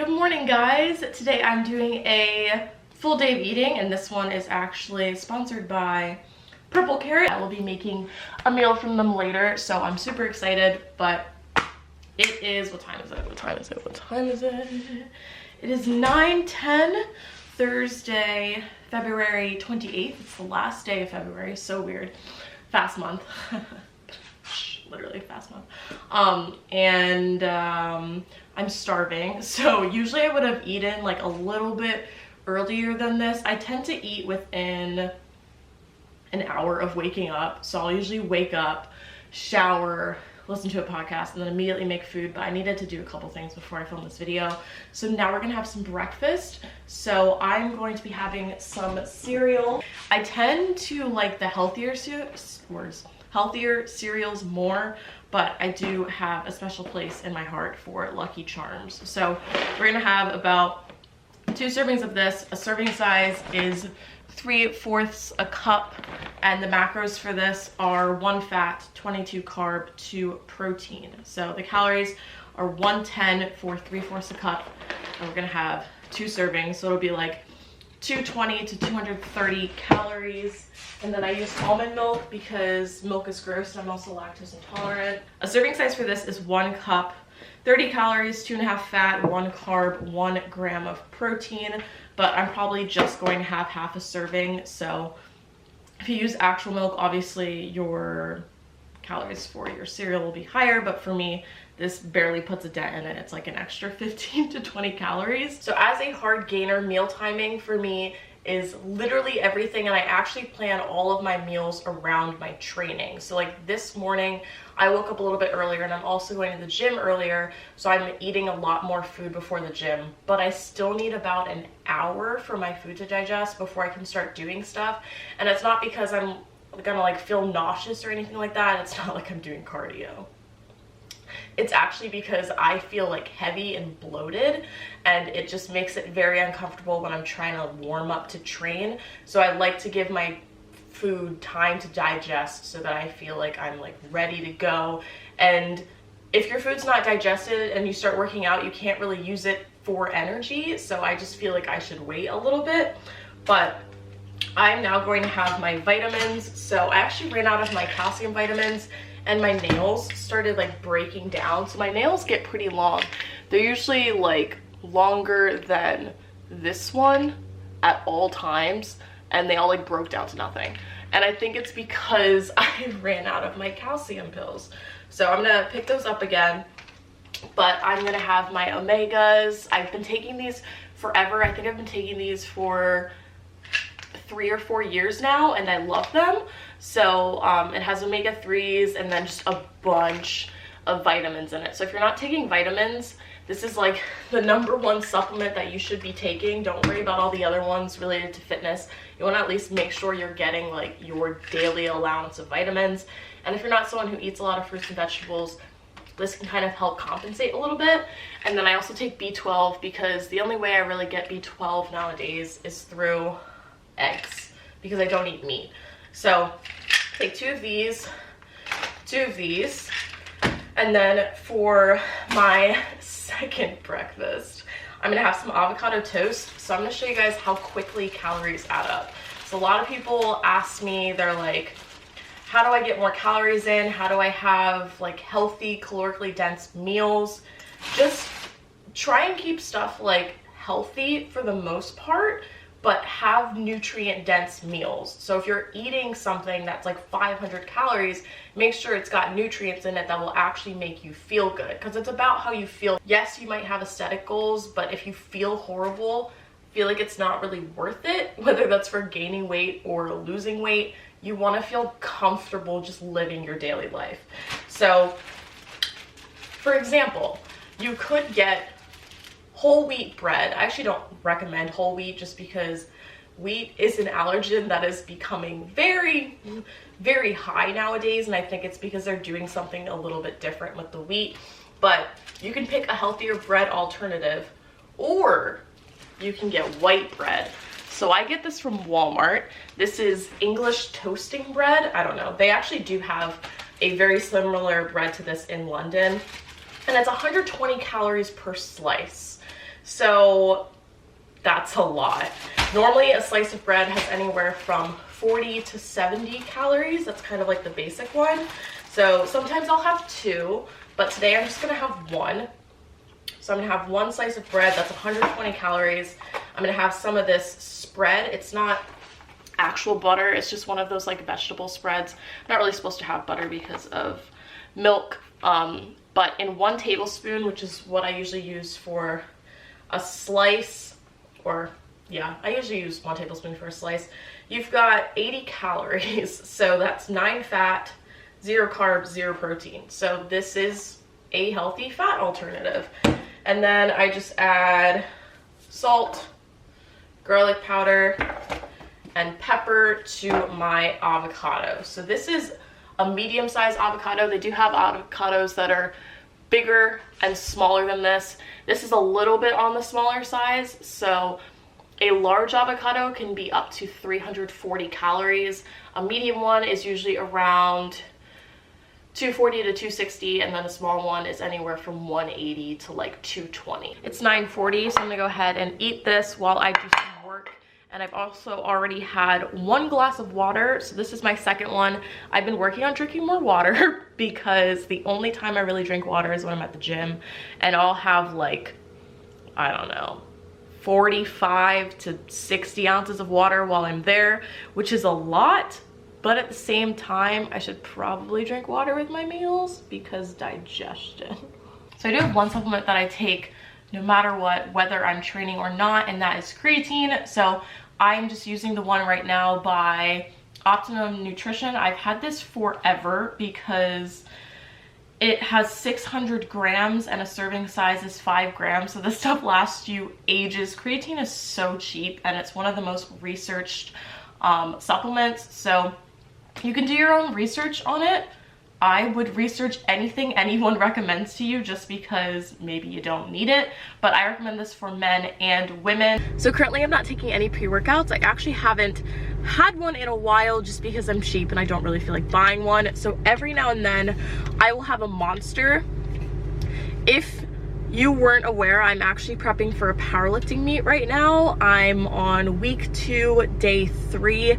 Good morning, guys. Today I'm doing a full day of eating, and this one is actually sponsored by Purple Carrot. I will be making a meal from them later, so I'm super excited. But it is, what time is it? It is 9:10, Thursday, February 28th. It's the last day of February. So weird. Fast month. Literally fast month. I'm starving, so usually I would have eaten like a little bit earlier than this. I tend to eat within an hour of waking up, so I'll usually wake up, shower, listen to a podcast, and then immediately make food. But I needed to do a couple things before I film this video, so now we're gonna have some breakfast. So I'm going to be having some cereal. I tend to like the healthier cereals more, but I do have a special place in my heart for Lucky Charms. So we're gonna have about 2 servings of this. A serving size is 3/4 a cup, and the macros for this are 1 fat, 22 carb, 2 protein. So the calories are 110 for 3/4 a cup, and we're gonna have 2 servings, so it'll be like 220 to 230 calories. And then I use almond milk because milk is gross and I'm also lactose intolerant. A serving size for this is 1 cup, 30 calories, 2.5 fat, 1 carb, 1 gram of protein. But I'm probably just going to have half a serving. So if you use actual milk, obviously your calories for your cereal will be higher, but for me, this barely puts a dent in it. It's like an extra 15 to 20 calories. So as a hard gainer, meal timing for me is literally everything, and I actually plan all of my meals around my training. So like this morning, I woke up a little bit earlier, and I'm also going to the gym earlier, so I'm eating a lot more food before the gym, but I still need about an hour for my food to digest before I can start doing stuff. And it's not because I'm gonna like feel nauseous or anything like that. It's not like I'm doing cardio. It's actually because I feel like heavy and bloated, and it just makes it very uncomfortable when I'm trying to warm up to train. So I like to give my food time to digest so that I feel like I'm like ready to go. And if your food's not digested and you start working out, you can't really use it for energy. So I just feel like I should wait a little bit. But I'm now going to have my vitamins. So I actually ran out of my calcium vitamins, and my nails started like breaking down. So my nails get pretty long. They're usually like longer than this one at all times, and they all like broke down to nothing. And I think it's because I ran out of my calcium pills. So I'm gonna pick those up again, but I'm gonna have my omegas. I've been taking these forever. I think I've been taking these for 3 or 4 years now, and I love them. So it has omega-3s and then just a bunch of vitamins in it. So if you're not taking vitamins, this is like the #1 supplement that you should be taking. Don't worry about all the other ones related to fitness. You want to at least make sure you're getting like your daily allowance of vitamins. And if you're not someone who eats a lot of fruits and vegetables, this can kind of help compensate a little bit. And then I also take B12 because the only way I really get B12 nowadays is through eggs, because I don't eat meat. So take 2 of these, 2 of these, and then for my second breakfast, I'm gonna have some avocado toast. So I'm gonna show you guys how quickly calories add up. So a lot of people ask me, they're like, how do I get more calories in? How do I have like healthy, calorically dense meals? Just try and keep stuff like healthy for the most part, but have nutrient dense meals. So if you're eating something that's like 500 calories, make sure it's got nutrients in it that will actually make you feel good, because it's about how you feel. Yes, you might have aesthetic goals, but if you feel horrible, feel like it's not really worth it, whether that's for gaining weight or losing weight, you want to feel comfortable just living your daily life. So for example, you could get whole wheat bread. I actually don't recommend whole wheat just because wheat is an allergen that is becoming very, very high nowadays, and I think it's because they're doing something a little bit different with the wheat. But you can pick a healthier bread alternative, or you can get white bread. So I get this from Walmart. This is English toasting bread. I don't know. They actually do have a very similar bread to this in London, and it's 120 calories per slice. So that's a lot. Normally a slice of bread has anywhere from 40 to 70 calories. That's kind of like the basic one. So sometimes I'll have 2, but today I'm just gonna have 1. So I'm gonna have 1 slice of bread, that's 120 calories. I'm gonna have some of this spread. It's not actual butter, it's just one of those like vegetable spreads. I'm not really supposed to have butter because of milk, but in 1 tablespoon, which is what I usually use for a slice, or yeah, I usually use 1 tablespoon for a slice. You've got 80 calories, so that's 9 fat, 0 carbs, 0 protein. So this is a healthy fat alternative. And then I just add salt, garlic powder, and pepper to my avocado. So this is a medium-sized avocado. They do have avocados that are bigger and smaller than this. This is a little bit on the smaller size, so a large avocado can be up to 340 calories. A medium one is usually around 240 to 260, and then a small one is anywhere from 180 to like 220. It's 9:40, so I'm gonna go ahead and eat this while I do some work. And I've also already had 1 glass of water, so this is my second one. I've been working on drinking more water because the only time I really drink water is when I'm at the gym, and I'll have like, I don't know, 45 to 60 ounces of water while I'm there, which is a lot. But at the same time, I should probably drink water with my meals because digestion. So I do have 1 supplement that I take no matter what, whether I'm training or not, and that is creatine. So I'm just using the one right now by Optimum Nutrition. I've had this forever because it has 600 grams and a serving size is 5 grams. So this stuff lasts you ages. Creatine is so cheap and it's one of the most researched supplements. So you can do your own research on it. I would research anything anyone recommends to you just because maybe you don't need it, but I recommend this for men and women. So currently I'm not taking any pre-workouts. I actually haven't had one in a while just because I'm cheap and I don't really feel like buying one. So every now and then I will have a Monster. If you weren't aware, I'm actually prepping for a powerlifting meet right now. I'm on week 2, day 3.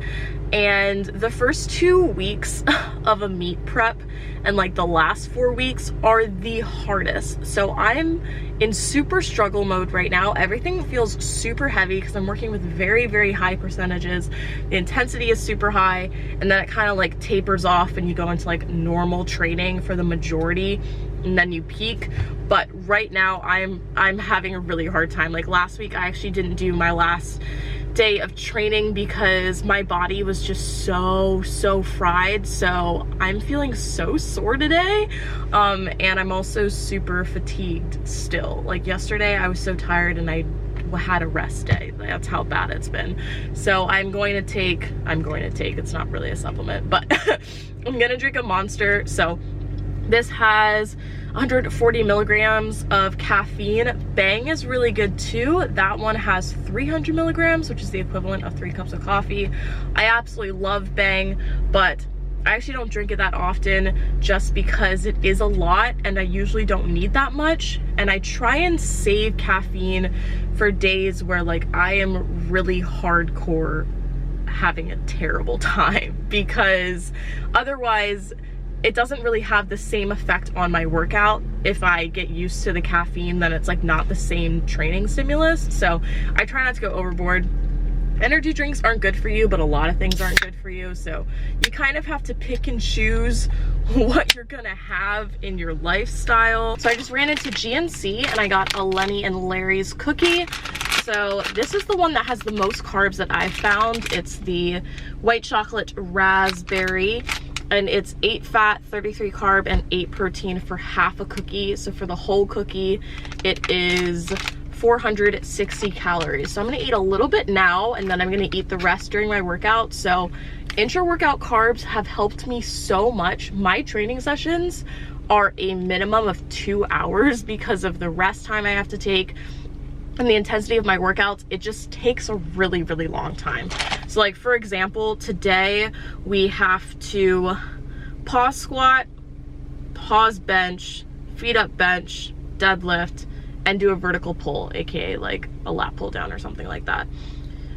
And the first 2 weeks of a meet prep and like the last 4 weeks are the hardest. So I'm in super struggle mode right now. Everything feels super heavy because I'm working with very, very high percentages. The intensity is super high, and then it kind of like tapers off and you go into like normal training for the majority, and then you peak. But right now I'm having a really hard time. Like last week I actually didn't do my last day of training because my body was just so fried. So I'm feeling so sore today, and I'm also super fatigued still. Like yesterday I was so tired and I had a rest day. That's how bad it's been. So I'm going to take, it's not really a supplement, but I'm gonna drink a Monster. So this has 140 milligrams of caffeine. Bang is really good too. That one has 300 milligrams, which is the equivalent of 3 cups of coffee. I absolutely love Bang, but I actually don't drink it that often just because it is a lot and I usually don't need that much. And I try and save caffeine for days where like I am really hardcore having a terrible time, because otherwise it doesn't really have the same effect on my workout. If I get used to the caffeine, then it's like not the same training stimulus. So I try not to go overboard. Energy drinks aren't good for you, but a lot of things aren't good for you. So you kind of have to pick and choose what you're gonna have in your lifestyle. So I just ran into GNC and I got a Lenny and Larry's cookie. So this is the one that has the most carbs that I've found. It's the white chocolate raspberry, and it's 8 fat, 33 carb, and 8 protein for half a cookie. So for the whole cookie, it is 460 calories. So I'm gonna eat a little bit now, and then I'm gonna eat the rest during my workout. So intra-workout carbs have helped me so much. My training sessions are a minimum of 2 hours because of the rest time I have to take and the intensity of my workouts. It just takes a really, really long time. So like for example, today we have to pause squat, pause bench, feet up bench, deadlift, and do a vertical pull, aka like a lat pull down or something like that.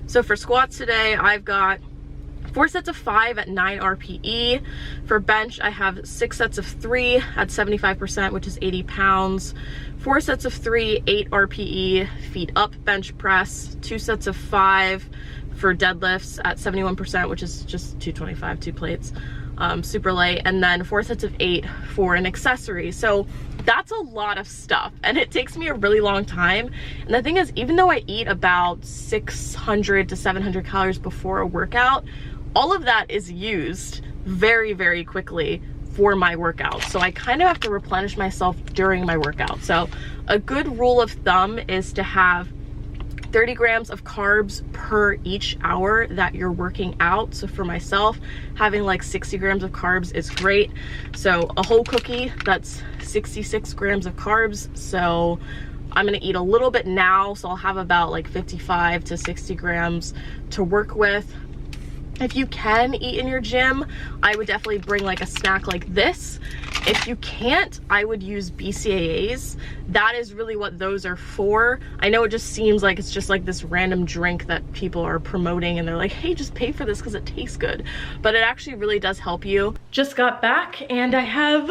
So for squats today, I've got 4 sets of 5 at 9 RPE. For bench, I have 6 sets of 3 at 75%, which is 80 pounds. 4 sets of 3, 8 RPE, feet up bench press. 2 sets of 5 for deadlifts at 71%, which is just 225, 2 plates, super light. And then 4 sets of 8 for an accessory. So that's a lot of stuff, and it takes me a really long time. And the thing is, even though I eat about 600 to 700 calories before a workout, all of that is used very, very quickly for my workout. So I kind of have to replenish myself during my workout. So a good rule of thumb is to have 30 grams of carbs per each hour that you're working out. So for myself, having like 60 grams of carbs is great. So a whole cookie, that's 66 grams of carbs. So I'm gonna eat a little bit now, so I'll have about like 55 to 60 grams to work with. If you can eat in your gym, I would definitely bring like a snack like this. If you can't, I would use BCAAs. That is really what those are for. I know it just seems like it's just like this random drink that people are promoting and they're like, hey, just pay for this because it tastes good. But it actually really does help you. Just got back and I have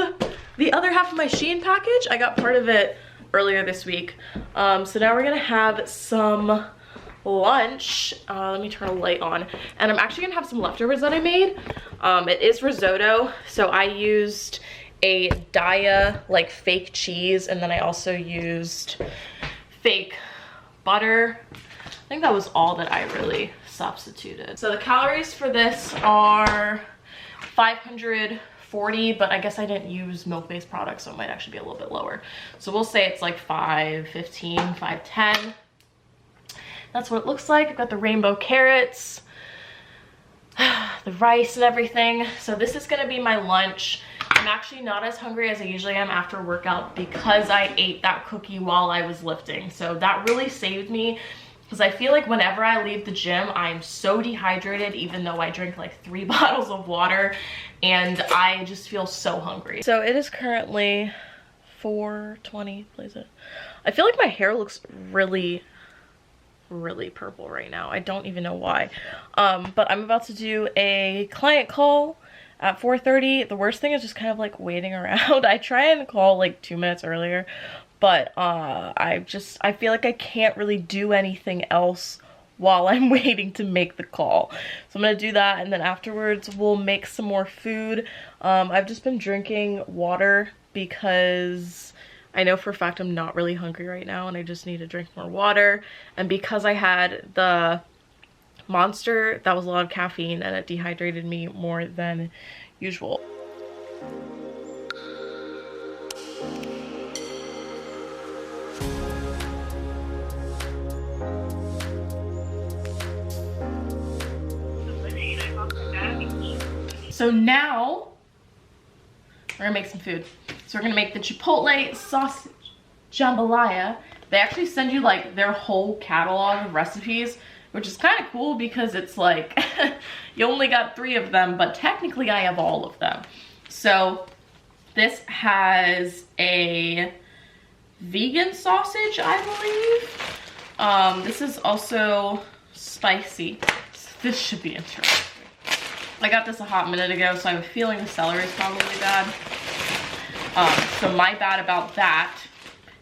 the other half of my Shein package. I got part of it earlier this week. So now we're gonna have some lunch. Let me turn a light on, and I'm actually gonna have some leftovers that I made. It is risotto, so I used a Daiya like fake cheese, and then I also used fake butter. I think that was all that I really substituted. So the calories for this are 540, but I guess I didn't use milk-based products, so it might actually be a little bit lower. So we'll say it's like 515, 510. That's what it looks like. I've got the rainbow carrots, the rice and everything. So this is gonna be my lunch. I'm actually not as hungry as I usually am after a workout because I ate that cookie while I was lifting. So that really saved me, because I feel like whenever I leave the gym, I'm so dehydrated, even though I drink like 3 bottles of water, and I just feel so hungry. So it is currently 4:20, plays it. I feel like my hair looks really purple right now. I don't even know why. But I'm about to do a client call at 4:30. The worst thing is just kind of like waiting around. I try and call like 2 minutes earlier, but I feel like I can't really do anything else while I'm waiting to make the call. So I'm gonna do that, and then afterwards we'll make some more food. I've just been drinking water because I know for a fact I'm not really hungry right now, and I just need to drink more water. And because I had the Monster, that was a lot of caffeine, and it dehydrated me more than usual. So now we're gonna make some food. So we're gonna make the Chipotle sausage jambalaya. They actually send you like their whole catalog of recipes, which is kind of cool because it's like you only got 3 of them, but technically I have all of them. So this has a vegan sausage, I believe. This is also spicy. So this should be interesting. I got this a hot minute ago, so I have a feeling the celery is probably bad. So my bad about that.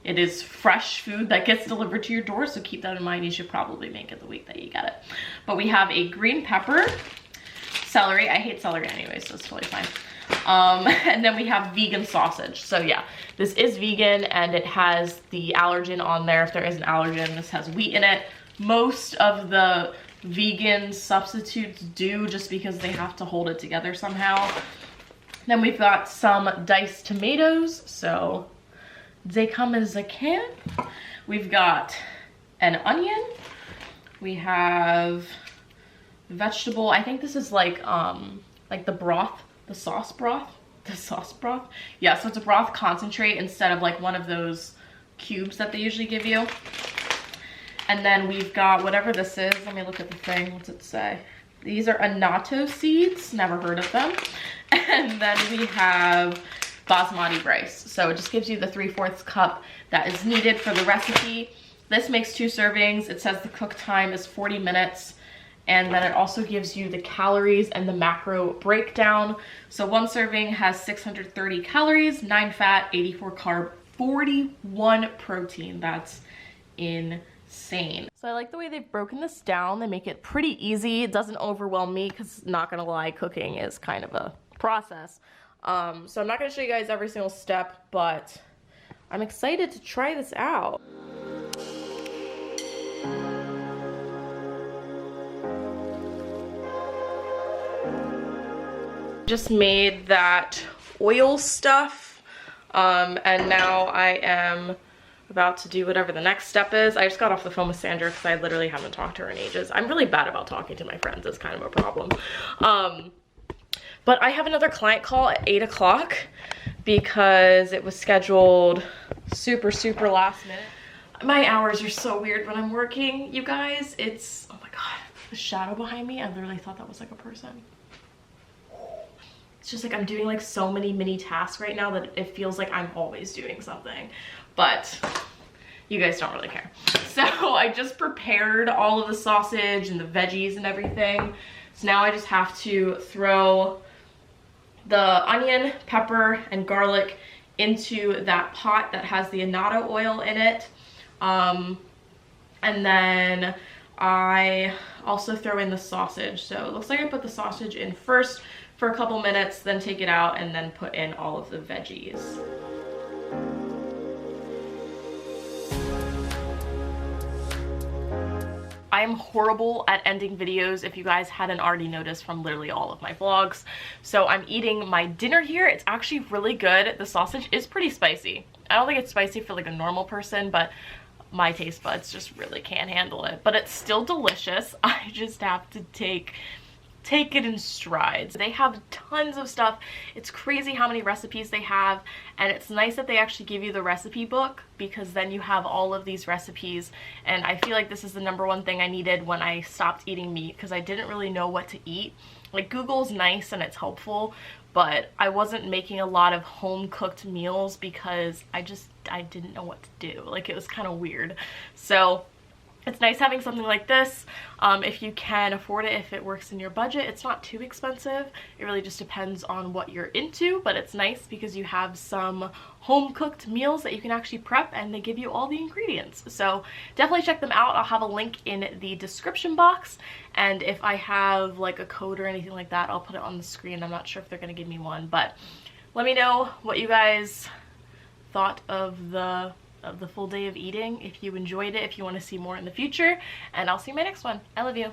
It is fresh food that gets delivered to your door, so keep that in mind. You should probably make it the week that you get it. But we have a green pepper, celery. I hate celery anyway, so it's totally fine. And then we have vegan sausage. So yeah, this is vegan, and it has the allergen on there. If there is an allergen, this has wheat in it. Most of the vegan substitutes do, just because they have to hold it together somehow. Then we've got some diced tomatoes, so they come as a can. We've got an onion. We have vegetable. I think this is like the broth, the sauce broth. Yeah, so it's a broth concentrate instead of like one of those cubes that they usually give you. And then we've got whatever this is. Let me look at the thing. What's it say? These are annatto seeds. Never heard of them. And then we have basmati rice. So it just gives you the 3/4 cup that is needed for the recipe. This makes 2 servings. It says the cook time is 40 minutes. And then it also gives you the calories and the macro breakdown. So 1 serving has 630 calories, 9 fat, 84 carb, 41 protein. That's insane. So I like the way they've broken this down. They make it pretty easy. It doesn't overwhelm me because, not gonna lie, cooking is kind of a process. So I'm not gonna show you guys every single step, but I'm excited to try this out. Just made that oil stuff, and now I am about to do whatever the next step is. I just got off the phone with Sandra because I literally haven't talked to her in ages. I'm really bad about talking to my friends. It's kind of a problem. But I have another client call at 8 o'clock because it was scheduled super last minute. My hours are so weird when I'm working, you guys. It's, oh my God, the shadow behind me, I literally thought that was like a person. It's just like I'm doing like so many mini tasks right now that it feels like I'm always doing something, but you guys don't really care. So I just prepared all of the sausage and the veggies and everything. So now I just have to throw the onion, pepper, and garlic into that pot that has the annatto oil in it. And then I also throw in the sausage. So it looks like I put the sausage in first for a couple minutes, then take it out, and then put in all of the veggies. I'm horrible at ending videos, if you guys hadn't already noticed from literally all of my vlogs. So I'm eating my dinner here. It's actually really good. The sausage is pretty spicy. I don't think it's spicy for like a normal person, but my taste buds just really can't handle it. But it's still delicious. I just have to take it in strides. They have tons of stuff. It's crazy how many recipes they have, and it's nice that they actually give you the recipe book, because then you have all of these recipes. And I feel like this is the #1 thing I needed when I stopped eating meat, because I didn't really know what to eat. Like, Google's nice and it's helpful, but I wasn't making a lot of home cooked meals because I didn't know what to do. Like, it was kind of weird. So it's nice having something like this. If you can afford it, if it works in your budget. It's not too expensive. It really just depends on what you're into, but it's nice because you have some home cooked meals that you can actually prep, and they give you all the ingredients. So definitely check them out. I'll have a link in the description box, and if I have like a code or anything like that, I'll put it on the screen. I'm not sure if they're gonna give me one, but let me know what you guys thought of the full day of eating, if you enjoyed it, if you want to see more in the future, and I'll see you in my next one. I love you.